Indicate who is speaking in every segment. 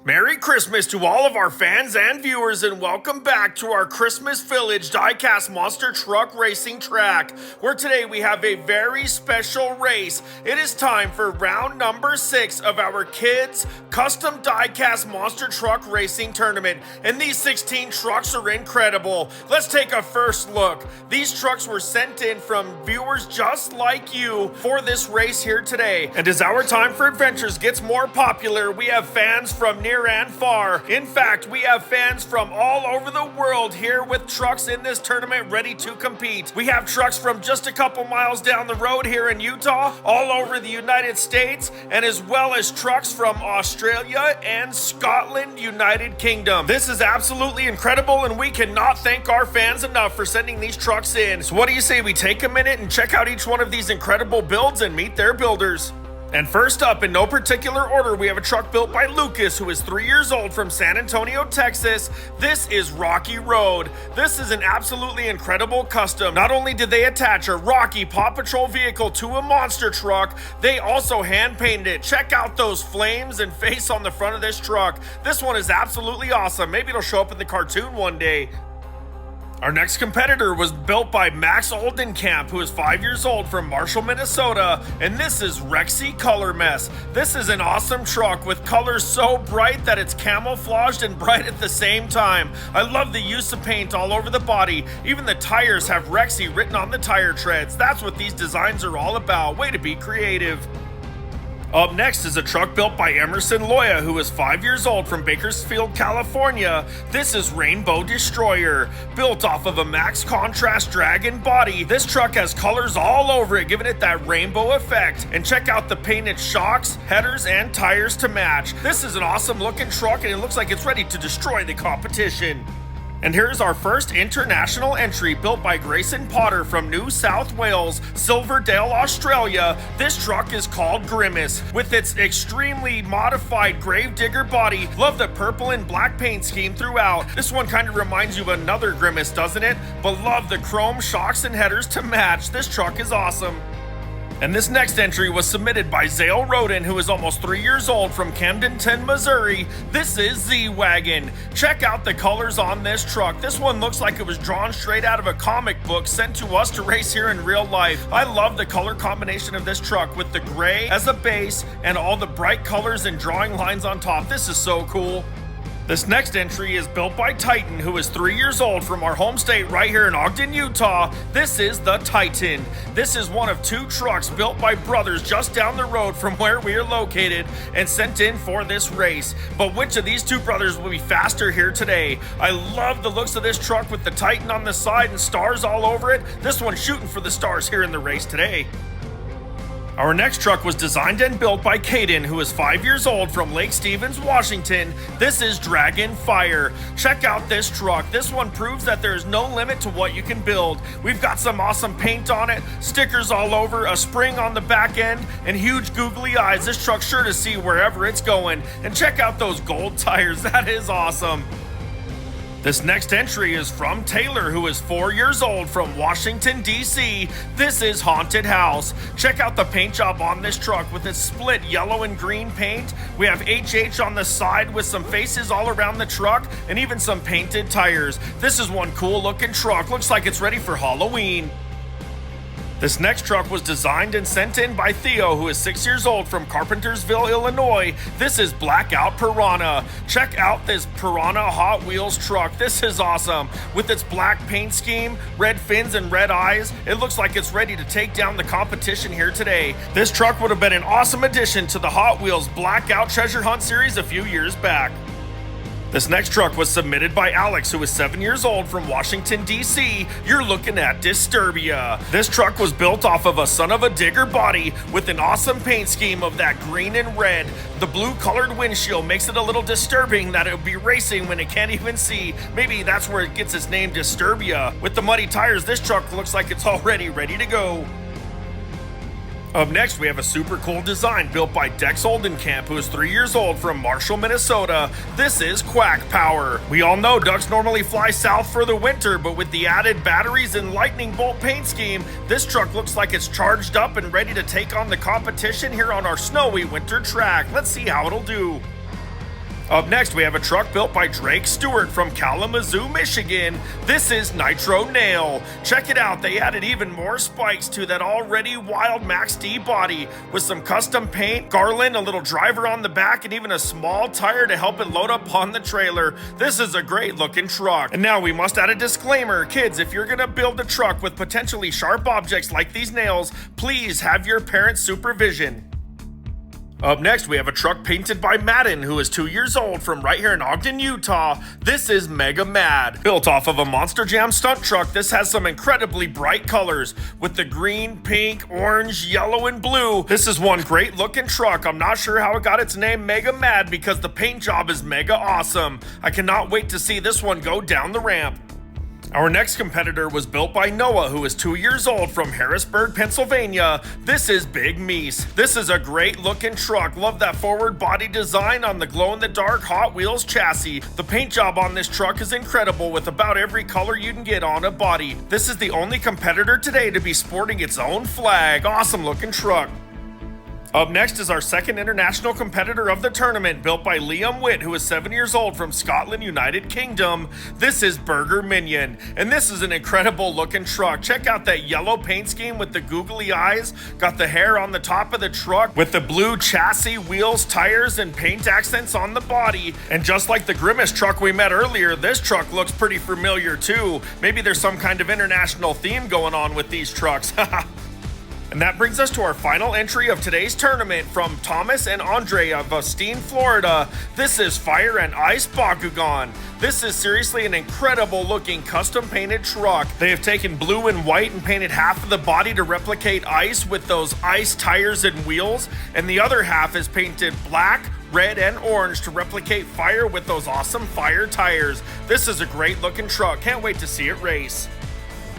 Speaker 1: Merry Christmas to all of our fans and viewers, and welcome back to our Christmas Village Diecast Monster Truck Racing Track, where today we have a very special race. It is time for round number 6 of our Kids Custom Diecast Monster Truck Racing Tournament, and these 16 trucks are incredible. Let's take a first look. These trucks were sent in from viewers just like you for this race here today, and as our time for adventures gets more popular, we have fans from near and far. In fact, we have fans from all over the world here with trucks in this tournament ready to compete. We have trucks from just a couple miles down the road here in Utah, all over the United States, and as well as trucks from Australia and Scotland, United Kingdom. This is absolutely incredible, and we cannot thank our fans enough for sending these trucks in. So what do you say we take a minute and check out each one of these incredible builds and meet their builders? And first up, in no particular order, we have a truck built by Lucas, who is 3 years old, from San Antonio, Texas. This is Rocky Road. This is an absolutely incredible custom. Not only did they attach a Rocky Paw Patrol vehicle to a monster truck, they also hand painted it. Check out those flames and face on the front of this truck. This one is absolutely awesome. Maybe it'll show up in the cartoon one day. Our next competitor was built by Max Oldenkamp, who is 5 years old, from Marshall, Minnesota, and this is Rexy Color Mess. This is an awesome truck with colors so bright that it's camouflaged and bright at the same time. I love the use of paint all over the body. Even the tires have Rexy written on the tire treads. That's what these designs are all about. Way to be creative. Up next is a truck built by Emerson Loya, who is 5 years old, from Bakersfield, California. This is Rainbow Destroyer. Built off of a max contrast dragon body, this truck has colors all over it, giving it that rainbow effect. And check out the painted shocks, headers, and tires to match. This is an awesome looking truck, and it looks like it's ready to destroy the competition. And here's our first international entry, built by Grayson Potter from New South Wales, Silverdale, Australia. This truck is called Grimace. With its extremely modified Gravedigger body, love the purple and black paint scheme throughout. This one kind of reminds you of another Grimace, doesn't it? But love the chrome shocks and headers to match. This truck is awesome. And this next entry was submitted by Zale Roden, who is almost 3 years old, from Camdenton, Missouri. This is Z-Wagon. Check out the colors on this truck. This one looks like it was drawn straight out of a comic book sent to us to race here in real life. I love the color combination of this truck with the gray as a base and all the bright colors and drawing lines on top. This is so cool. This next entry is built by Titan, who is 3 years old, from our home state right here in Ogden, Utah. This is the Titan. This is one of 2 trucks built by brothers just down the road from where we are located and sent in for this race. But which of these 2 brothers will be faster here today? I love the looks of this truck with the Titan on the side and stars all over it. This one's shooting for the stars here in the race today. Our next truck was designed and built by Caden, who is 5 years old, from Lake Stevens, Washington. This is Dragon Fire. Check out this truck. This one proves that there is no limit to what you can build. We've got some awesome paint on it, stickers all over, a spring on the back end, and huge googly eyes. This truck's sure to see wherever it's going. And check out those gold tires. That is awesome. This next entry is from Taylor, who is 4 years old, from Washington, D.C. This is Haunted House. Check out the paint job on this truck with its split yellow and green paint. We have HH on the side with some faces all around the truck and even some painted tires. This is one cool looking truck. Looks like it's ready for Halloween. This next truck was designed and sent in by Theo, who is 6 years old, from Carpentersville, Illinois. This is Blackout Piranha. Check out this Piranha Hot Wheels truck. This is awesome. With its black paint scheme, red fins, and red eyes, it looks like it's ready to take down the competition here today. This truck would have been an awesome addition to the Hot Wheels Blackout Treasure Hunt series a few years back. This next truck was submitted by Alex, who is 7 years old, from Washington, D.C. You're looking at Disturbia. This truck was built off of a Son of a Digger body with an awesome paint scheme of that green and red. The blue colored windshield makes it a little disturbing that it would be racing when it can't even see. Maybe that's where it gets its name, Disturbia. With the muddy tires, this truck looks like it's already ready to go. Up next, we have a super cool design built by Dex Oldenkamp, who is 3 years old, from Marshall, Minnesota. This is Quack Power. We all know ducks normally fly south for the winter, but with the added batteries and lightning bolt paint scheme, this truck looks like it's charged up and ready to take on the competition here on our snowy winter track. Let's see how it'll do. Up next, we have a truck built by Drake Stewart from Kalamazoo, Michigan. This is Nitro Nail. Check it out, they added even more spikes to that already wild Max D body with some custom paint, garland, a little driver on the back, and even a small tire to help it load up on the trailer. This is a great looking truck. And now we must add a disclaimer. Kids, if you're gonna build a truck with potentially sharp objects like these nails, please have your parents' supervision. Up next, we have a truck painted by Madden, who is 2 years old, from right here in Ogden, Utah. This is Mega Mad. Built off of a MonsterJam stunt truck, this has some incredibly bright colors with the green, pink, orange, yellow, and blue. This is one great looking truck. I'm not sure how it got its name Mega Mad because the paint job is mega awesome. I cannot wait to see this one go down the ramp. Our next competitor was built by Noah, who is 2 years old, from Harrisburg, Pennsylvania. This is Big Meese. This is a great looking truck. Love that forward body design on the glow-in-the-dark Hot Wheels chassis. The paint job on this truck is incredible with about every color you can get on a body. This is the only competitor today to be sporting its own flag. Awesome looking truck. Up next is our second international competitor of the tournament, built by Liam Witt, who is 7 years old, from Scotland, United Kingdom. This is Burger Minion, and this is an incredible looking truck. Check out that yellow paint scheme with the googly eyes. Got the hair on the top of the truck with the blue chassis, wheels, tires, and paint accents on the body. And just like the Grimace truck we met earlier, this truck looks pretty familiar too. Maybe there's some kind of international theme going on with these trucks. And that brings us to our final entry of today's tournament, from Thomas and Andre of Austin, Florida. This is Fire and Ice Bakugan. This is seriously an incredible looking custom painted truck. They have taken blue and white and painted half of the body to replicate ice with those ice tires and wheels, and the other half is painted black, red, and orange to replicate fire with those awesome fire tires. This is a great looking truck. Can't wait to see it race.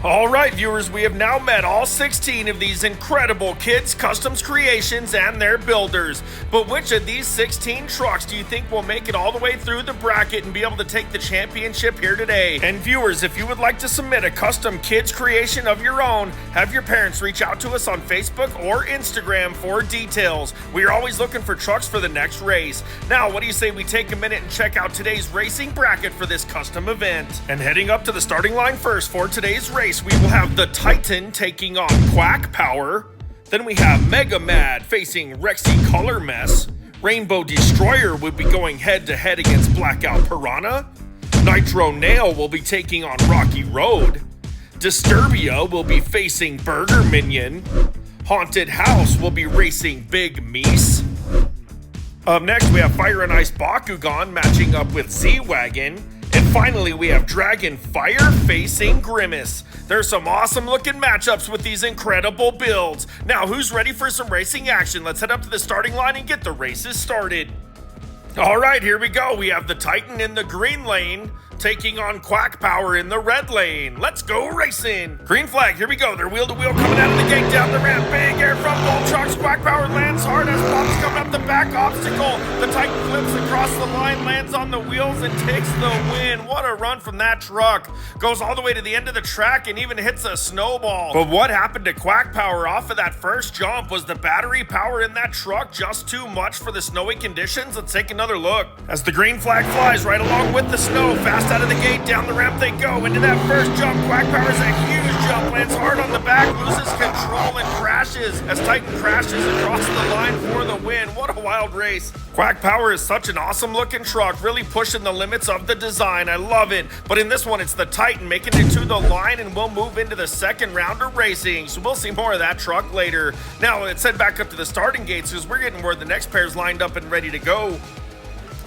Speaker 1: Alright viewers, we have now met all 16 of these incredible Kids Customs creations and their builders. But which of these 16 trucks do you think will make it all the way through the bracket and be able to take the championship here today? And viewers, if you would like to submit a custom kids creation of your own, have your parents reach out to us on Facebook or Instagram for details. We are always looking for trucks for the next race. Now, what do you say we take a minute and check out today's racing bracket for this custom event? And heading up to the starting line first for today's race, we will have the Titan taking on Quack Power. Then we have Mega Mad facing Rexy Color Mess. Rainbow Destroyer will be going head to head against Blackout Piranha. Nitro Nail will be taking on Rocky Road. Disturbia will be facing Burger Minion. Haunted House will be racing Big Meese. Up next, we have Fire and Ice Bakugan matching up with Z-Wagon. And finally, we have Dragon Fire facing Grimace. There's some awesome looking matchups with these incredible builds. Now, who's ready for some racing action? Let's head up to the starting line and get the races started. All right, here we go. We have the Titan in the green lane taking on Quack Power in the red lane. Let's go racing. Green flag, here we go. They're wheel to wheel coming out of the gate down the ramp. Big air from both trucks. Quack Power lands hard as Bob's coming up the back obstacle. The Titan flips across the line, lands on the wheels, and takes the win. What a run from that truck. Goes all the way to the end of the track and even hits a snowball. But what happened to Quack Power off of that first jump? Was the battery power in that truck just too much for the snowy conditions? Let's take another look. As the green flag flies right along with the snow, fast out of the gate, down the ramp they go. Into that first jump, Quack Power's a huge jump, lands hard on the back, loses control and crashes as Titan crashes across the line for the win. What a wild race. Quack Power is such an awesome looking truck, really pushing the limits of the design. I love it. But in this one, it's the Titan making it to the line, and we'll move into the second round of racing. So we'll see more of that truck later. Now, let's head back up to the starting gates because we're getting where the next pair's lined up and ready to go.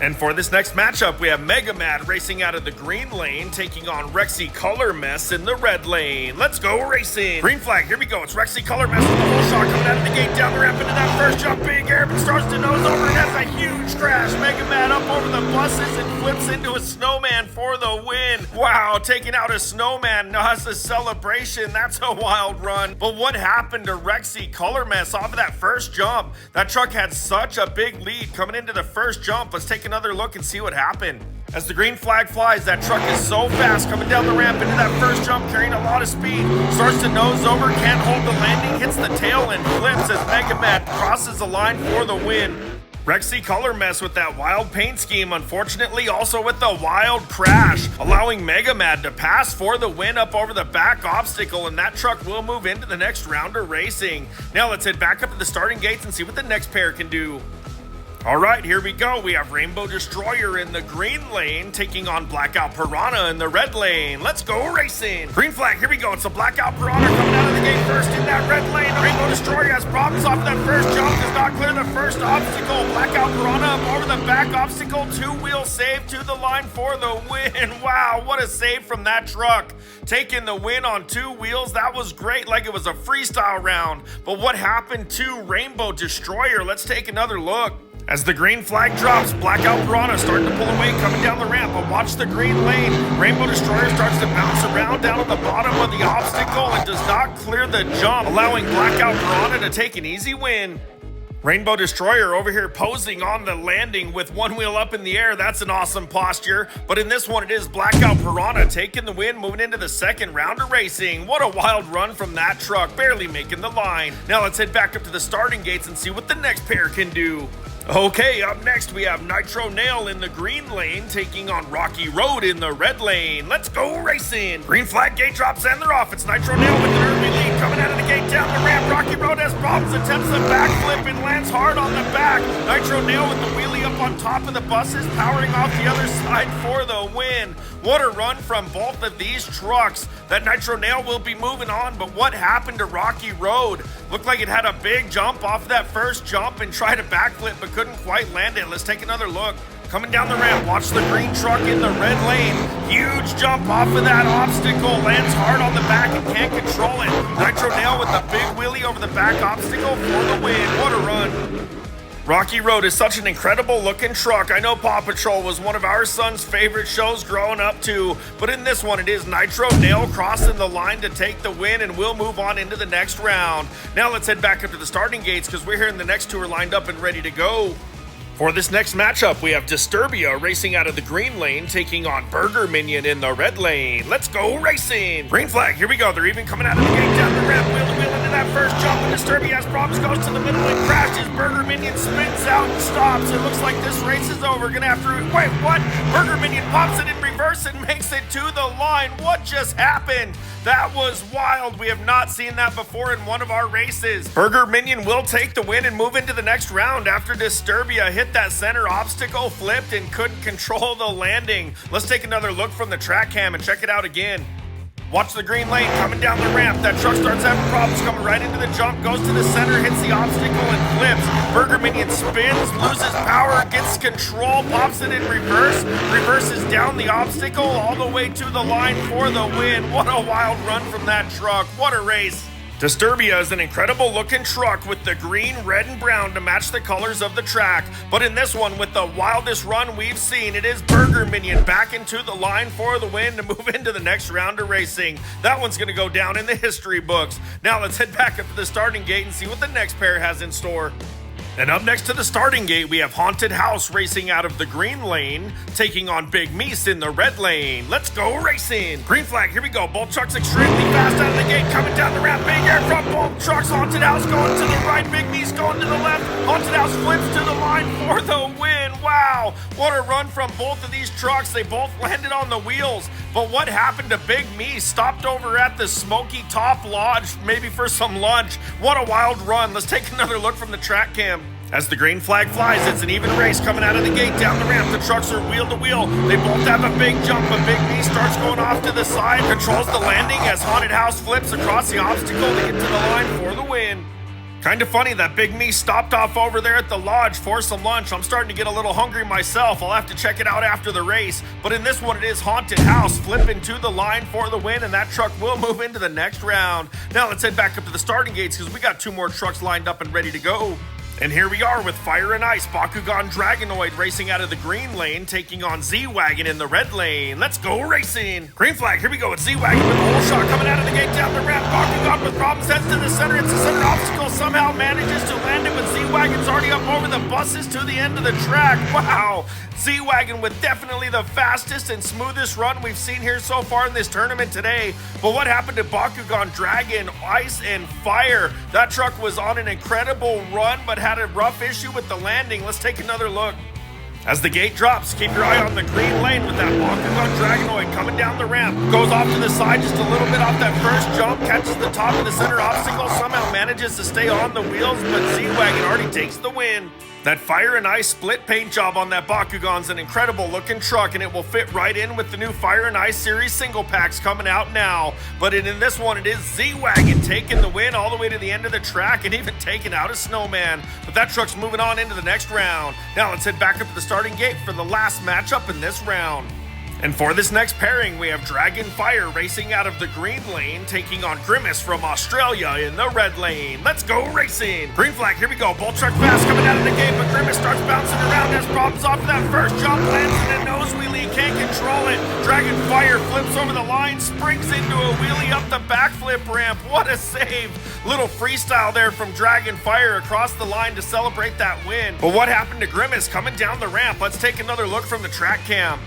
Speaker 1: And for this next matchup, we have Mega Mad racing out of the green lane, taking on Rexy Color Mess in the red lane. Let's go racing. Green flag, here we go. It's Rexy Color Mess with the whole shot coming out of the gate, down the ramp into that first jump. Big air, but starts to nose over and has a huge crash. Mega Mad up over the buses and flips into a snowman for the win. Wow, taking out a snowman as a celebration. That's a wild run. But what happened to Rexy Color Mess off of that first jump? That truck had such a big lead coming into the first jump. Let's take another look and see what happened. As the green flag flies, that truck is so fast coming down the ramp into that first jump, carrying a lot of speed. Starts to nose over, can't hold the landing, hits the tail and flips as Mega Mad crosses the line for the win. Rexy Color Mess with that wild paint scheme, unfortunately also with the wild crash, allowing Mega Mad to pass for the win up over the back obstacle, and that truck will move into the next round of racing. Now let's head back up to the starting gates and see what the next pair can do. All right, here we go. We have Rainbow Destroyer in the green lane taking on Blackout Piranha in the red lane. Let's go racing. Green flag, here we go. It's a Blackout Piranha coming out of the gate first in that red lane. Rainbow Destroyer has problems off that first jump, does not clear the first obstacle. Blackout Piranha up over the back obstacle. Two-wheel save to the line for the win. Wow, what a save from that truck. Taking the win on two wheels. That was great, like it was a freestyle round. But what happened to Rainbow Destroyer? Let's take another look. As the green flag drops, Blackout Piranha starting to pull away, coming down the ramp, but watch the green lane. Rainbow Destroyer starts to bounce around down at the bottom of the obstacle and does not clear the jump, allowing Blackout Piranha to take an easy win. Rainbow Destroyer over here posing on the landing with one wheel up in the air. That's an awesome posture. But in this one, it is Blackout Piranha taking the win, moving into the second round of racing. What a wild run from that truck, barely making the line. Now let's head back up to the starting gates and see what the next pair can do. Okay, up next we have Nitro Nail in the green lane taking on Rocky Road in the red lane. Let's go racing. Green flag gate drops and they're off. It's Nitro Nail with an early lead coming out of the gate down the ramp. Rocky Road has problems, attempts a backflip and lands hard on the back. Nitro Nail with the wheelie up on top of the buses, powering off the other side for the win. What a run from both of these trucks. That Nitro Nail will be moving on, but what happened to Rocky Road? Looked like it had a big jump off that first jump and tried a backflip, but couldn't quite land it. Let's take another look. Coming down the ramp, watch the green truck in the red lane. Huge jump off of that obstacle, lands hard on the back and can't control it. Nitro Nail with the big wheelie over the back obstacle for the win. What a run. Rocky Road is such an incredible looking truck. I know Paw Patrol was one of our son's favorite shows growing up too, but in this one it is Nitro Nail crossing the line to take the win, and we'll move on into the next round. Now let's head back up to the starting gates because we're hearing the next two are lined up and ready to go. For this next matchup, we have Disturbia racing out of the green lane, taking on Burger Minion in the red lane. Let's go racing! Green flag, here we go. They're even coming out of the gate down the ramp, wheel to wheel into that first jump, and Disturbia has problems, goes to the middle and crashes. Burger Minion spins out and stops. It looks like this race is over. Gonna have to, wait, what? Burger Minion pops it in reverse and makes it to the line. What just happened? That was wild. We have not seen that before in one of our races. Burger Minion will take the win and move into the next round after Disturbia hit that center obstacle, flipped, and couldn't control the landing. Let's take another look from the track cam and check it out again. Watch the green lane coming down the ramp. That truck starts having problems coming right into the jump, goes to the center, hits the obstacle and flips. Burger Minion spins, loses power, gets control, pops it in reverse, reverses down the obstacle all the way to the line for the win. What a wild run from that truck. What a race. Disturbia is an incredible looking truck with the green, red, and brown to match the colors of the track. But in this one, with the wildest run we've seen, it is Burger Minion back into the line for the win to move into the next round of racing. That one's going to go down in the history books. Now let's head back up to the starting gate and see what the next pair has in store. And up next to the starting gate, we have Haunted House racing out of the green lane, taking on Big Meese in the red lane. Let's go racing! Green flag, here we go. Both trucks extremely fast out of the gate, coming down the ramp. Big air from both trucks. Haunted House going to the right, Big Meese going to the left. Haunted House flips to the line for the win. Wow, what a run from both of these trucks. They both landed on the wheels. But what happened to Big Meese? Stopped over at the Smoky Top Lodge, maybe for some lunch. What a wild run. Let's take another look from the track cam. As the green flag flies, it's an even race coming out of the gate down the ramp. The trucks are wheel to wheel. They both have a big jump, but Big Meese starts going off to the side, controls the landing as Haunted House flips across the obstacle to get to the line for the win. Kind of funny that Big Meese stopped off over there at the lodge for some lunch. I'm starting to get a little hungry myself. I'll have to check it out after the race. But in this one, it is Haunted House flipping to the line for the win, and that truck will move into the next round. Now let's head back up to the starting gates because we got two more trucks lined up and ready to go. And here we are with Fire and Ice, Bakugan Dragonoid racing out of the green lane, taking on Z-Wagon in the red lane. Let's go racing! Green flag, here we go with Z-Wagon with a whole shot coming out of the gate down the ramp. Bakugan with problems, heads to the center. It's a center obstacle, somehow manages to land it, but Z-Wagon's already up over the buses to the end of the track. Wow! Z-Wagon with definitely the fastest and smoothest run we've seen here so far in this tournament today. But what happened to Bakugan Dragon, Ice, and Fire? That truck was on an incredible run, but had had a rough issue with the landing. Let's take another look. As the gate drops, keep your eye on the green lane with that Bakugan Dragonoid coming down the ramp. Goes off to the side just a little bit off that first jump, catches the top of the center obstacle, somehow manages to stay on the wheels, but Z-Wagon already takes the win. That Fire and Ice split paint job on that Bakugan's an incredible looking truck, and it will fit right in with the new Fire and Ice series single packs coming out now. But in this one, it is Z-Wagon taking the win all the way to the end of the track and even taking out a snowman. But that truck's moving on into the next round. Now let's head back up to the starting gate for the last matchup in this round. And for this next pairing, we have Dragon Fire racing out of the green lane, taking on Grimace from Australia in the red lane. Let's go racing! Green flag, here we go. Bolt truck fast coming out of the gate, but Grimace starts bouncing around, has problems off of that first jump, lands in a nose wheelie, can't control it. Dragon Fire flips over the line, springs into a wheelie up the backflip ramp. What a save! Little freestyle there from Dragon Fire across the line to celebrate that win. But what happened to Grimace coming down the ramp? Let's take another look from the track cam.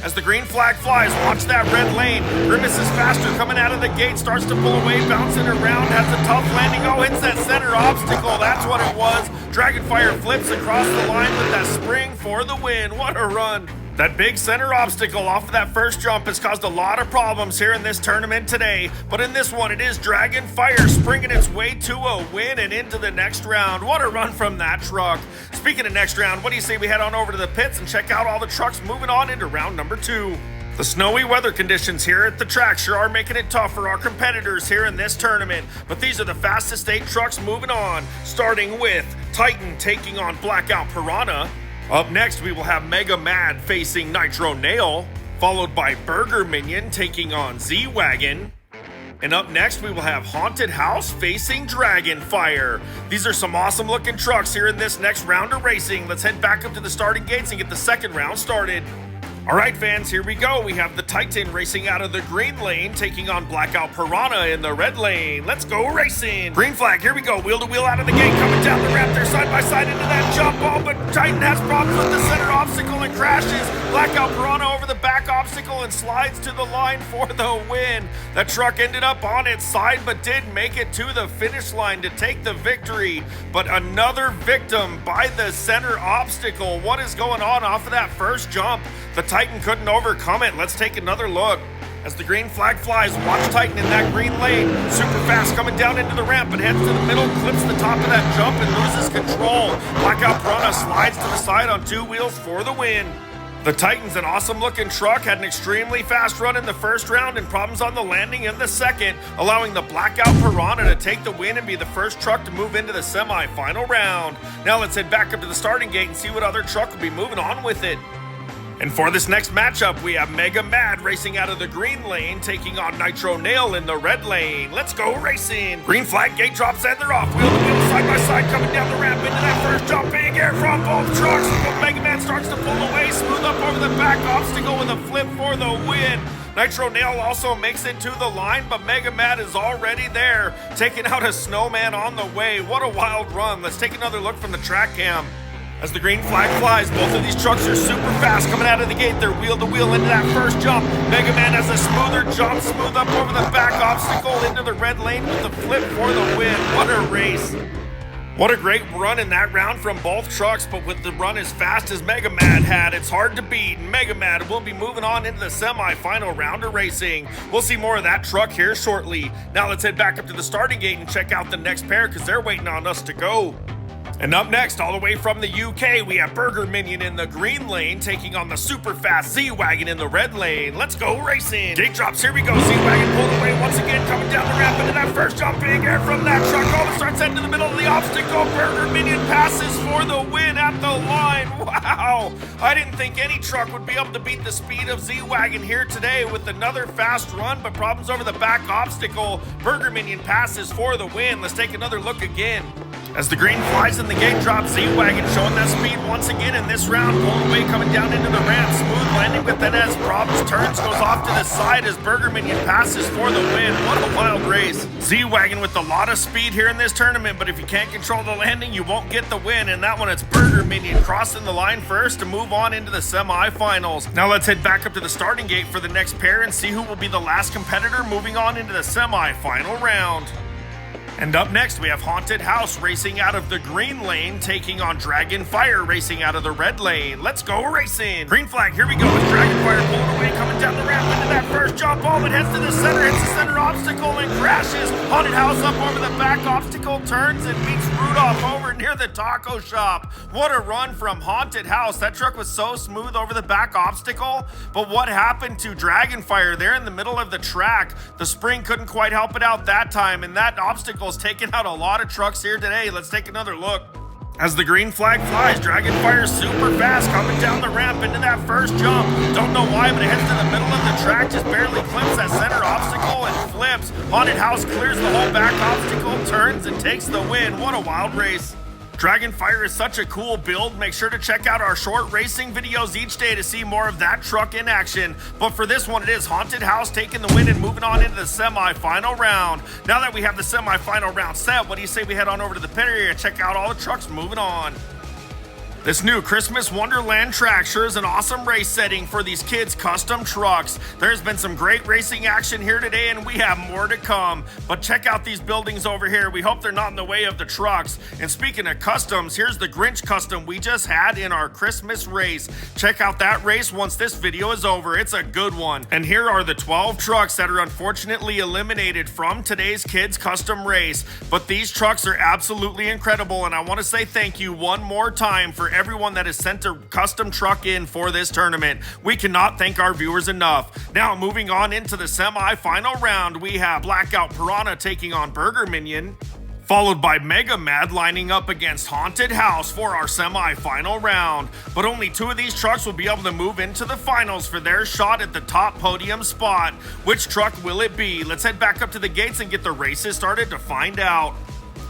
Speaker 1: As the green flag flies, watch that red lane. Grimace is faster coming out of the gate, starts to pull away, bouncing around, has a tough landing. Oh, hits that center obstacle, that's what it was. Dragonfire flips across the line with that spring for the win. What a run. That big center obstacle off of that first jump has caused a lot of problems here in this tournament today. But in this one, it is Dragon Fire springing its way to a win and into the next round. What a run from that truck. Speaking of next round, what do you say we head on over to the pits and check out all the trucks moving on into round number 2? The snowy weather conditions here at the track sure are making it tough for our competitors here in this tournament. But these are the fastest 8 trucks moving on, starting with Titan taking on Blackout Piranha. Up next, we will have Mega Mad facing Nitro Nail, followed by Burger Minion taking on Z-Wagon. And up next, we will have Haunted House facing Dragon Fire. These are some awesome looking trucks here in this next round of racing. Let's head back up to the starting gates and get the second round started. Alright fans, here we go. We have the Titan racing out of the green lane, taking on Blackout Piranha in the red lane. Let's go racing! Green flag, here we go. Wheel to wheel out of the gate, coming down the ramp. They're side by side into that jump ball, but Titan has problems with the center obstacle and crashes. Blackout Piranha over the back obstacle and slides to the line for the win. The truck ended up on its side, but did make it to the finish line to take the victory. But another victim by the center obstacle. What is going on off of that first jump? The Titan couldn't overcome it. Let's take another look. As the green flag flies, watch Titan in that green lane. Super fast coming down into the ramp and heads to the middle, clips the top of that jump and loses control. Blackout Piranha slides to the side on 2 wheels for the win. The Titan's an awesome looking truck, had an extremely fast run in the first round and problems on the landing in the second, allowing the Blackout Piranha to take the win and be the first truck to move into the semi-final round. Now let's head back up to the starting gate and see what other truck will be moving on with it. And for this next matchup, we have Mega Mad racing out of the green lane, taking on Nitro Nail in the red lane. Let's go racing! Green flag, gate drops, and they're off. Wheel to wheel, side by side, coming down the ramp into that first jump. Big air from both trucks. Mega Mad starts to pull away, smooth up over the back obstacle with a flip for the win. Nitro Nail also makes it to the line, but Mega Mad is already there, taking out a snowman on the way. What a wild run. Let's take another look from the track cam. As the green flag flies, both of these trucks are super fast coming out of the gate. They're wheel to wheel into that first jump. Mega Man has a smoother jump, smooth up over the back obstacle into the red lane with the flip for the win. What a race. What a great run in that round from both trucks, but with the run as fast as Mega Mad had, it's hard to beat. Mega Mad will be moving on into the semi-final round of racing. We'll see more of that truck here shortly. Now let's head back up to the starting gate and check out the next pair because they're waiting on us to go. And up next, all the way from the UK, we have Burger Minion in the green lane, taking on the super fast Z-Wagon in the red lane. Let's go racing! Gate drops, here we go. Z-Wagon pulled away once again, coming down the ramp into that first jump. Big air from that truck. Oh, it starts heading to the middle of the obstacle. Burger Minion passes for the win at the line. Wow! I didn't think any truck would be able to beat the speed of Z-Wagon here today with another fast run, but problems over the back obstacle. Burger Minion passes for the win. Let's take another look again. As the green flies and the gate drops, Z-Wagon showing that speed once again in this round, pulling away, coming down into the ramp, smooth landing, but then has problems, turns, goes off to the side as Burger Minion passes for the win. What a wild race. Z-Wagon with a lot of speed here in this tournament, but if you can't control the landing, you won't get the win, and that one it's Burger Minion crossing the line first to move on into the semi-finals. Now let's head back up to the starting gate for the next pair and see who will be the last competitor moving on into the semi-final round. And up next, we have Haunted House racing out of the green lane, taking on Dragonfire racing out of the red lane. Let's go racing! Green flag, here we go with Dragonfire pulling away, coming down the ramp into that first jump. Oh, it heads to the center, hits the center obstacle and crashes. Haunted House up over the back obstacle, turns and meets Rudolph over near the taco shop. What a run from Haunted House. That truck was so smooth over the back obstacle, but what happened to Dragonfire? They're in the middle of the track. The spring couldn't quite help it out that time, and that obstacle taking out a lot of trucks here today. Let's take another look. As the green flag flies, Dragonfire super fast coming down the ramp into that first jump. Don't know why, but it heads to the middle of the track, just barely clips that center obstacle and flips. Haunted House clears the whole back obstacle, turns and takes the win. What a wild race. Dragonfire is such a cool build. Make sure to check out our short racing videos each day to see more of that truck in action. But for this one, it is Haunted House taking the win and moving on into the semi-final round. Now that we have the semi-final round set, what do you say we head on over to the pit area and check out all the trucks moving on? This new Christmas Wonderland track sure is an awesome race setting for these kids' custom trucks. There's been some great racing action here today and we have more to come. But check out these buildings over here. We hope they're not in the way of the trucks. And speaking of customs, here's the Grinch custom we just had in our Christmas race. Check out that race once this video is over. It's a good one. And here are the 12 trucks that are unfortunately eliminated from today's kids' custom race. But these trucks are absolutely incredible, and I want to say thank you one more time for everyone that has sent a custom truck in for this tournament. We cannot thank our viewers enough. Now moving on into the semi-final round, we have Blackout Piranha taking on Burger Minion, followed by Mega Mad lining up against Haunted House for our semi-final round. But only 2 of these trucks will be able to move into the finals for their shot at the top podium spot. Which truck will it be? Let's head back up to the gates and get the races started to find out.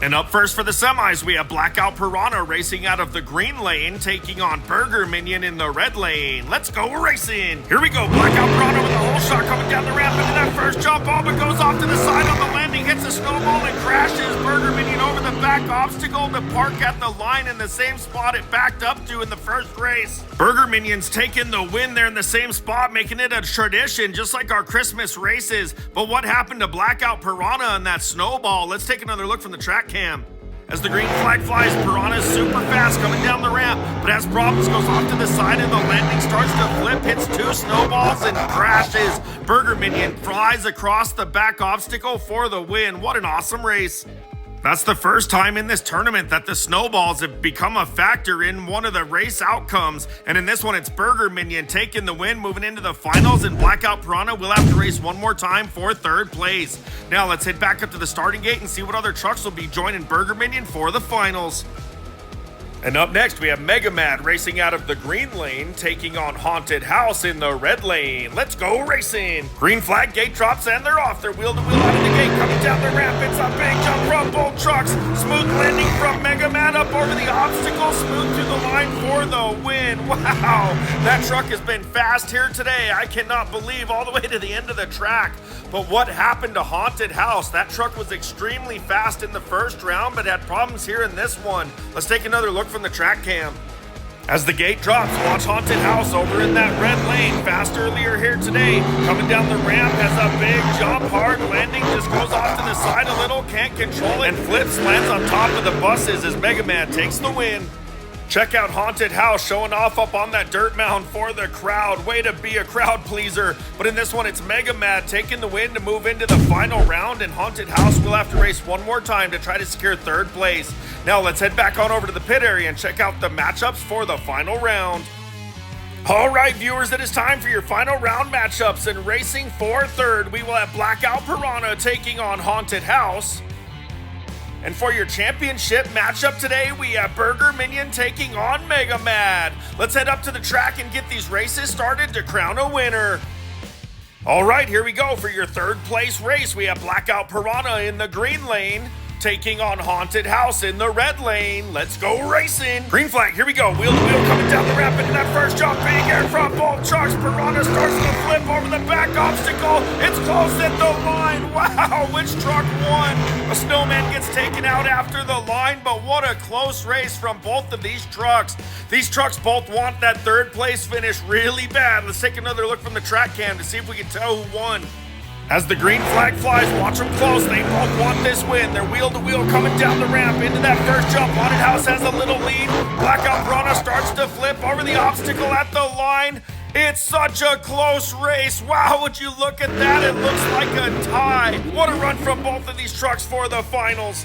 Speaker 1: And up first for the semis, we have Blackout Piranha racing out of the green lane, taking on Burger Minion in the red lane. Let's go racing! Here we go, Blackout Piranha with a whole shot coming down the ramp into that first jump. Oh, but goes off to the side on the landing, hits a snowball and crashes. Burger Minion over the back obstacle to park at the line in the same spot it backed up to in the first race. Burger Minion's taking the win there in the same spot, making it a tradition just like our Christmas races. But what happened to Blackout Piranha and that snowball? Let's take another look from the track cam. As the green flag flies, Piranha's super fast coming down the ramp, but has problems, goes off to the side and the landing starts to flip, hits 2 snowballs and crashes. Burger Minion flies across the back obstacle for the win. What an awesome race. That's the first time in this tournament that the snowballs have become a factor in one of the race outcomes. And in this one, it's Burger Minion taking the win, moving into the finals, and Blackout Piranha will have to race one more time for 3rd place. Now let's head back up to the starting gate and see what other trucks will be joining Burger Minion for the finals. And up next, we have Mega Mad racing out of the green lane, taking on Haunted House in the red lane. Let's go racing! Green flag gate drops and they're off. They're wheel to wheel out of the gate, coming down the ramp. It's a big jump from both trucks. Smooth landing from Mega Mad up over the obstacle, smooth to the line for the win. Wow, that truck has been fast here today. I cannot believe all the way to the end of the track. But what happened to Haunted House? That truck was extremely fast in the first round, but had problems here in this one. Let's take another look from the track cam. As the gate drops, watch Haunted House over in that red lane. Fast earlier here today. Coming down the ramp, has a big jump, hard landing, just goes off to the side a little, can't control it, and flips, lands on top of the buses as Mega Man takes the win. Check out Haunted House showing off up on that dirt mound for the crowd. Way to be a crowd pleaser. But in this one, it's Mega Mad taking the win to move into the final round, and Haunted House will have to race one more time to try to secure 3rd place. Now let's head back on over to the pit area and check out the matchups for the final round. All right, viewers, it is time for your final round matchups. And racing for 3rd, we will have Blackout Piranha taking on Haunted House. And for your championship matchup today, we have Burger Minion taking on Mega Mad. Let's head up to the track and get these races started to crown a winner. All right, here we go for your 3rd place race. We have Blackout Piranha in the green lane, taking on Haunted House in the red lane. Let's go racing. Green flag, here we go. Wheel to wheel coming down the ramp into that first jump. Big air from both trucks. Piranha starts to flip over the back obstacle. It's close at the line. Wow, which truck won? A snowman gets taken out after the line, but what a close race from both of these trucks. These trucks both want that 3rd place finish really bad. Let's take another look from the track cam to see if we can tell who won. As the green flag flies, watch them close. They both want this win. They're wheel to wheel coming down the ramp into that first jump. Haunted House has a little lead. Blackout Piranha starts to flip over the obstacle at the line. It's such a close race. Wow, would you look at that? It looks like a tie. What a run from both of these trucks for the finals.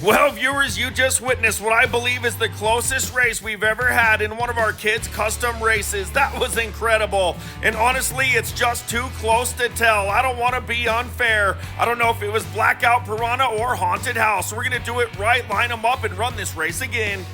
Speaker 1: Well, viewers, you just witnessed what I believe is the closest race we've ever had in one of our kids' custom races. That was incredible. And honestly, it's just too close to tell. I don't want to be unfair. I don't know if it was Blackout Piranha or Haunted House. We're going to do it right, line them up, and run this race again.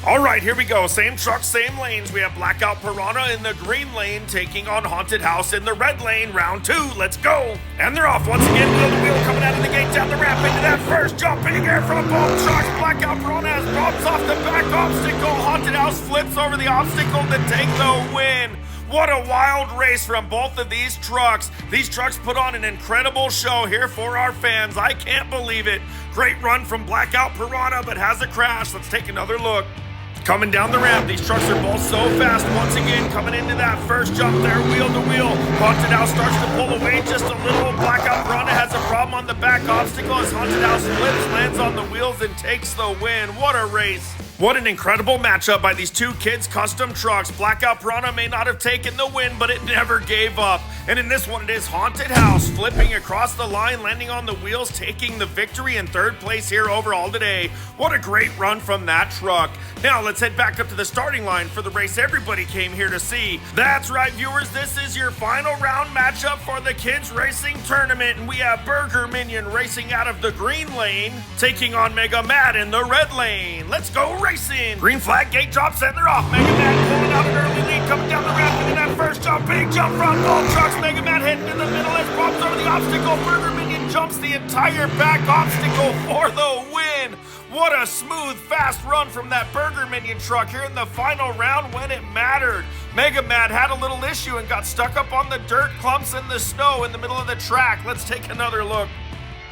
Speaker 1: All right, here we go. Same trucks, same lanes. We have Blackout Piranha in the green lane taking on Haunted House in the red lane. Round 2, let's go. And they're off once again, wheel to wheel, coming out of the gate, down the ramp into that first jump. Big air from both trucks. Blackout Piranha has drops off the back obstacle. Haunted House flips over the obstacle to take the win. What a wild race from both of these trucks. These trucks put on an incredible show here for our fans. I can't believe it. Great run from Blackout Piranha, but has a crash. Let's take another look. Coming down the ramp, these trucks are both so fast. Once again, coming into that first jump there, wheel to wheel. Haunted House starts to pull away just a little. Blackout Piranha has a problem on the back obstacle as Haunted House flips, lands on the wheels, and takes the win. What a race. What an incredible matchup by these two kids' custom trucks. Blackout Piranha may not have taken the win, but it never gave up. And in this one, it is Haunted House flipping across the line, landing on the wheels, taking the victory in third place here overall today. What a great run from that truck. Now let's head back up to the starting line for the race everybody came here to see. That's right, viewers, this is your final round matchup for the kids racing tournament. And we have Burger Minion racing out of the green lane, taking on Mega Mad in the red lane. Let's go racing. Green flag, gate drops, and they're off. Mega Mad pulling out an early lead, coming down the ramp into that first jump. Big jump from both trucks. Mega Mad heading in the middle as bumps over the obstacle. Burger Minion jumps the entire back obstacle for the win. What a smooth, fast run from that Burger Minion truck here in the final round when it mattered. Mega Mad had a little issue and got stuck up on the dirt clumps and the snow in the middle of the track. Let's take another look.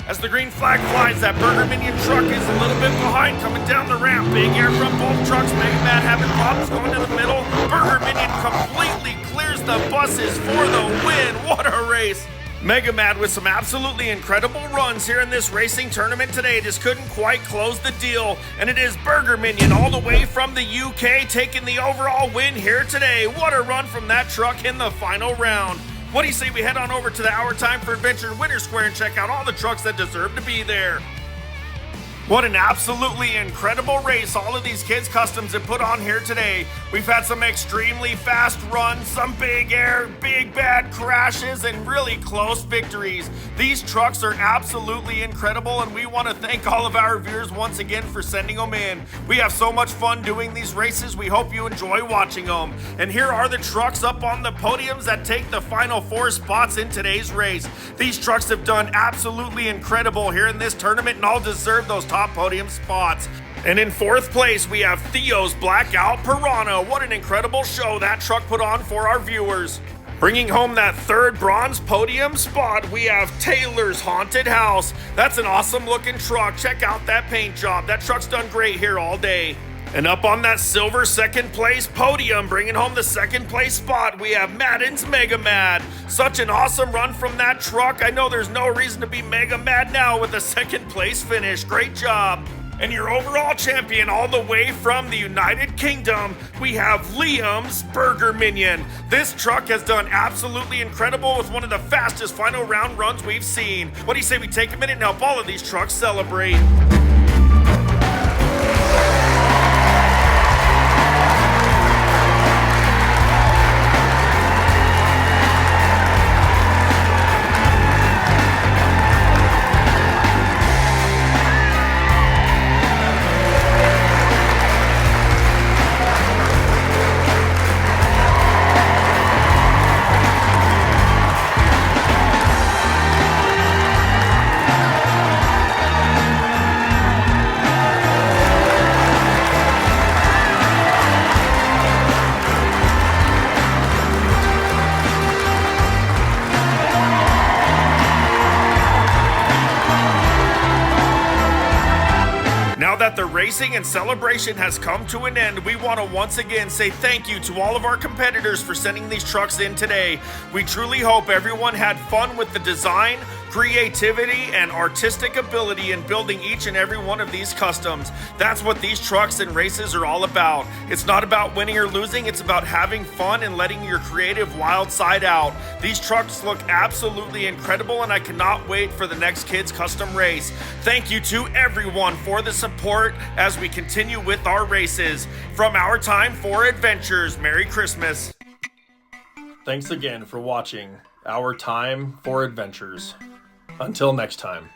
Speaker 1: As the green flag flies, that Burger Minion truck is a little bit behind coming down the ramp. Big air from both trucks. Mega Mad having problems going to the middle. Burger Minion completely clears the buses for the win. What a race. Mega Mad with some absolutely incredible runs here in this racing tournament today. Just couldn't quite close the deal. And it is Burger Minion all the way from the UK taking the overall win here today. What a run from that truck in the final round. What do you say we head on over to the Our Time for Adventure Winter Square and check out all the trucks that deserve to be there? What an absolutely incredible race all of these kids' customs have put on here today. We've had some extremely fast runs, some big air, big bad crashes, and really close victories. These trucks are absolutely incredible, and we want to thank all of our viewers once again for sending them in. We have so much fun doing these races. We hope you enjoy watching them. And here are the trucks up on the podiums that take the final 4 spots in today's race. These trucks have done absolutely incredible here in this tournament and all deserve those top podium spots. And in 4th place, we have Theo's Blackout Piranha. What an incredible show that truck put on for our viewers. Bringing home that 3rd bronze podium spot, we have Taylor's Haunted House. That's an awesome looking truck. Check out that paint job. That truck's done great here all day. And up on that silver 2nd place podium, bringing home the 2nd place spot, we have Madden's Mega Mad. Such an awesome run from that truck. I know there's no reason to be Mega Mad now with a 2nd place finish. Great job. And your overall champion all the way from the United Kingdom, we have Liam's Burger Minion. This truck has done absolutely incredible with one of the fastest final round runs we've seen. What do you say we take a minute and help all of these trucks celebrate? racing and celebration has come to an end, we want to once again say thank you to all of our competitors for sending these trucks in today. We truly hope everyone had fun with the design, creativity, and artistic ability in building each and every one of these customs. That's what these trucks and races are all about. It's not about winning or losing, it's about having fun and letting your creative wild side out. These trucks look absolutely incredible, and I cannot wait for the next Kids Custom race. Thank you to everyone for the support as we continue with our races. From our time for adventures, Merry Christmas. Thanks again for watching Our Time for Adventures. Until next time.